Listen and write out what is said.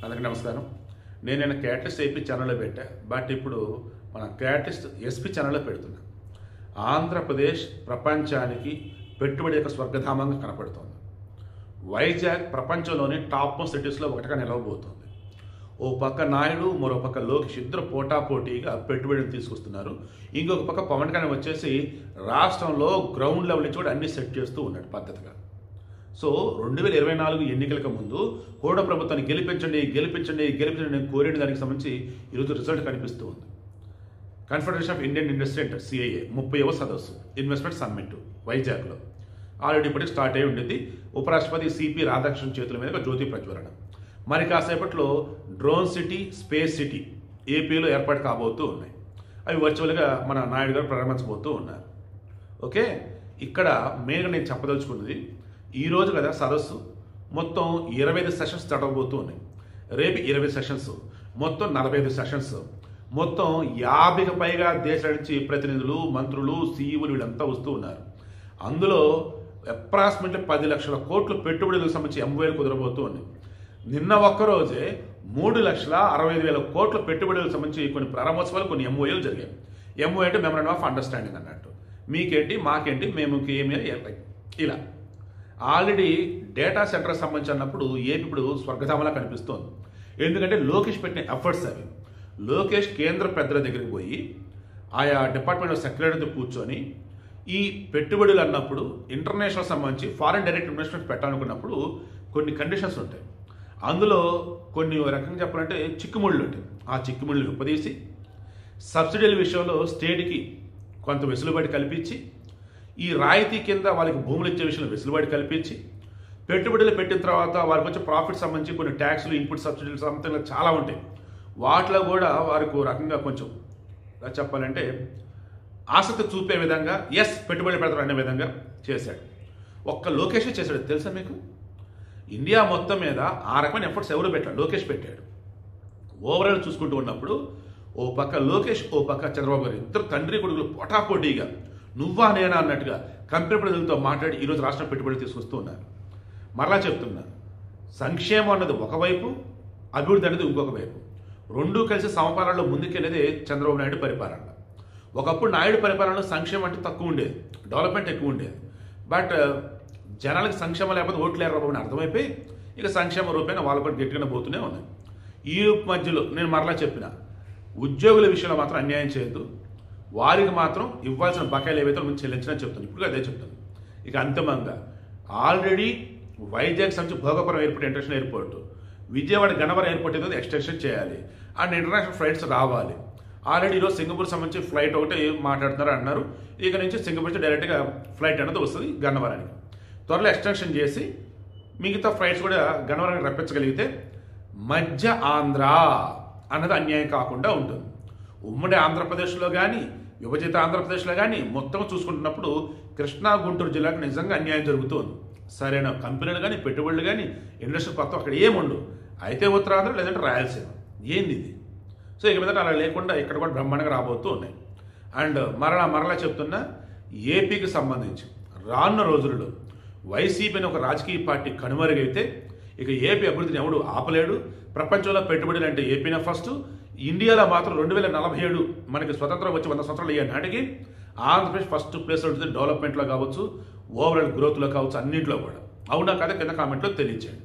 అందరికీ నమస్కారం. నేను క్యాటలిస్ట్ ఏపీ ఛానల్లో పెట్టా, బట్ ఇప్పుడు మన క్యాటలిస్ట్ ఎస్పీ ఛానల్లో పెడుతున్నా. ఆంధ్రప్రదేశ్ ప్రపంచానికి పెట్టుబడి యొక్క స్వర్గధామంగా కనపడుతోంది. వైజాగ్ ప్రపంచంలోని టాప్ మోస్ట్ సిటీస్లో ఒకటిగా నిలవబోతోంది. ఓ పక్క నాయుడు, మరో పక్క లోకేష్ ఇద్దరు పోటాపోటీగా పెట్టుబడులు తీసుకొస్తున్నారు. ఇంకొక పక్క పవన్ కళ్యాణ్ వచ్చేసి రాష్ట్రంలో గ్రౌండ్ లెవెల్ నుంచి కూడా అన్ని సెట్ చేస్తూ ఉన్నాడు పద్ధతిగా. సో 2024 ఎన్నికలకు ముందు కూడా ప్రభుత్వాన్ని గెలిపించండి నేను కోరిన దానికి సంబంధించి ఈరోజు రిజల్ట్ కనిపిస్తూ ఉంది. కన్ఫెడరేషన్ ఆఫ్ ఇండియన్ ఇండస్ట్రీ అంటే CII 30వ సదస్సు ఇన్వెస్ట్మెంట్ సమ్మిట్ వైజాగ్లో ఆల్రెడీ ఇప్పటికి స్టార్ట్ అయి ఉండేది. ఉపరాష్ట్రపతి CP రాధాకృష్ణన్ చేతుల మీద జ్యోతి ప్రజ్వలన. మరి కాసేపట్లో డ్రోన్ సిటీ, స్పేస్ సిటీ ఏపీలో ఏర్పాటు కాబోతూ ఉన్నాయి. అవి వర్చువల్గా మన నాయుడు గారు ప్రారంభించబోతూ ఉన్నారు. ఓకే, ఇక్కడ మెయిన్గా నేను చెప్పదలుచుకున్నది, ఈరోజు కదా సదస్సు, మొత్తం 25 సెషన్స్ జరగబోతూ ఉన్నాయి. రేపు 20 సెషన్స్, మొత్తం 45 సెషన్స్, మొత్తం 50కి పైగా దేశాల నుంచి ప్రతినిధులు, మంత్రులు, CEOలు వీళ్ళంతా వస్తూ ఉన్నారు. అందులో అప్రాక్సిమేట్లీ 10 లక్షల కోట్లు పెట్టుబడులకు సంబంధించి MOUలు కుదరబోతూ ఉన్నాయి. నిన్న ఒక్కరోజే 3,65,000 కోట్ల పెట్టుబడులకు సంబంధించి కొన్ని ప్రారంభోత్సవాలు, కొన్ని MOUలు జరిగాయి. MOU అంటే మెమరాండం ఆఫ్ అండర్స్టాండింగ్ అన్నట్టు. మీకేంటి, మాకేంటి, మేము ఏమి ఇలా ఆల్రెడీ డేటా సెంటర్ సంబంధించి అన్నప్పుడు ఏపీ ఇప్పుడు స్వర్గధామలా కనిపిస్తోంది. ఎందుకంటే లోకేష్ పెట్టిన ఎఫర్ట్స్ అవి. లోకేష్ కేంద్ర పెద్దల దగ్గరికి పోయి ఆయా డిపార్ట్మెంట్ సెక్రటరీతో కూర్చొని ఈ పెట్టుబడులు అన్నప్పుడు ఇంటర్నేషనల్ సంబంధించి ఫారిన్ డైరెక్ట్ ఇన్వెస్ట్మెంట్ పెట్టాలనుకున్నప్పుడు కొన్ని కండిషన్స్ ఉంటాయి. అందులో కొన్ని రకంగా చెప్పాలంటే చిక్కుముళ్ళు ఉంటాయి. ఆ చిక్కుముళ్ళు విప్పదీసి సబ్సిడీల విషయంలో స్టేట్కి కొంత వెసులుబాటు కల్పించి, ఈ రాయితీ కింద వాళ్ళకి భూములు ఇచ్చే విషయంలో వెసులుబాటు కల్పించి, పెట్టుబడులు పెట్టిన తర్వాత వారికి వచ్చే ప్రాఫిట్ సంబంధించి కొన్ని ట్యాక్స్లు, ఇన్పుట్ సబ్సిడీలు సంథింగ్ చాలా ఉంటాయి. వాటిలో కూడా వారికి రకంగా కొంచెం చెప్పాలంటే ఆసక్తి చూపే విధంగా పెట్టుబడి పెడతారు అనే విధంగా చేశాడు. ఒక్క లోకేష్ చేశాడు. తెలుసా మీకు, ఇండియా మొత్తం మీద ఆ రకమైన ఎఫర్ట్స్ ఎవరు పెట్టాడు? లోకేష్ పెట్టాడు. ఓవరాల్ చూసుకుంటూ ఉన్నప్పుడు ఓ పక్క లోకేష్, ఓ పక్క చంద్రబాబు గారు, ఇద్దరు తండ్రి కొడుకులు పోటాపోటీగా నువ్వా నేనా అన్నట్టుగా కంపెనీ ప్రజలతో మాట్లాడి ఈరోజు రాష్ట్రం పెట్టుబడులు తీసుకొస్తూ ఉన్నారు. మరలా చెప్తున్నా, సంక్షేమం అన్నది ఒకవైపు, అభివృద్ధి అనేది ఇంకొక వైపు. రెండూ కలిసి సమపాలనలో ముందుకెళ్ళేదే చంద్రబాబు నాయుడు పరిపాలన. ఒకప్పుడు నాయుడు పరిపాలనలో సంక్షేమం అంటే తక్కువ ఉండేది, డెవలప్మెంట్ ఎక్కువ ఉండేది. బట్ జనాలకు సంక్షేమం లేకపోతే ఓట్లు లేకపోతే అర్థమైపోయి ఇక సంక్షేమ రూపేణ వాళ్ళు కూడా గట్టిగానే పోతూనే ఉన్నాయి. ఈ మధ్యలో నేను మరలా చెప్పిన, ఉద్యోగుల విషయంలో మాత్రం అన్యాయం చేయొద్దు, వారికి మాత్రం ఇవ్వాల్సిన బకాయిలు ఏవైతే ముందు చెల్లించినని చెప్తాను. ఇప్పుడు అదే చెప్తాను. ఇక అంతిమంగా ఆల్రెడీ వైజాగ్ సంబంధించి Bhogapuram airport, international airport, Vijayawada Gannavaram airport ఏదో ఎక్స్టెన్షన్ చేయాలి అండ్ ఇంటర్నేషనల్ ఫ్లైట్స్ రావాలి. ఆల్రెడీ ఈరోజు సింగపూర్ సంబంధించి ఫ్లైట్ ఒకటి మాట్లాడుతున్నారు అన్నారు. ఇక నుంచి సింగపూర్ నుంచి డైరెక్ట్గా ఫ్లైట్ అనేది వస్తుంది గన్నవరానికి. త్వరలో ఎక్స్టెన్షన్ చేసి మిగతా ఫ్లైట్స్ కూడా గన్నవరానికి రప్పించగలిగితే మధ్య ఆంధ్ర అన్నది అన్యాయం కాకుండా ఉంటుంది. ఉమ్మడి ఆంధ్రప్రదేశ్లో కానీ, విభజిత ఆంధ్రప్రదేశ్లో కానీ మొత్తం చూసుకుంటున్నప్పుడు కృష్ణా, గుంటూరు జిల్లాకు నిజంగా అన్యాయం జరుగుతుంది. సరైన కంపెనీలు కానీ, పెట్టుబడులు కానీ, ఇండస్ట్రీ కొత్త అక్కడ ఏముండవు. అయితే ఉత్తరాంధ్ర లేదంటే రాయలసీమ. ఏంది ఇది? సో ఇక మీద అలా లేకుండా ఇక్కడ కూడా బ్రహ్మాండంగా రాబోతూ ఉన్నాయి. అండ్ మరలా చెప్తున్నా, ఏపీకి సంబంధించి రానున్న రోజుల్లో వైసీపీని ఒక రాజకీయ పార్టీ కనుమరుగైతే ఇక ఏపీ అభివృద్ధిని ఎవడు ఆపలేడు. ప్రపంచంలో పెట్టుబడులు అంటే ఏపీనే ఫస్ట్. ఇండియాలో మాత్రం 2047 మనకి స్వతంత్రం వచ్చి 100 సంవత్సరాలు అయ్యే నాటికి ఆంధ్రప్రదేశ్ ఫస్ట్ ప్లేస్లో ఉంటుంది. డెవలప్మెంట్లో కావచ్చు, ఓవరాల్ గ్రోత్లో కావచ్చు, అన్నింటిలో కూడా. అవునా కదా? కింద కామెంట్లో తెలియచేయండి.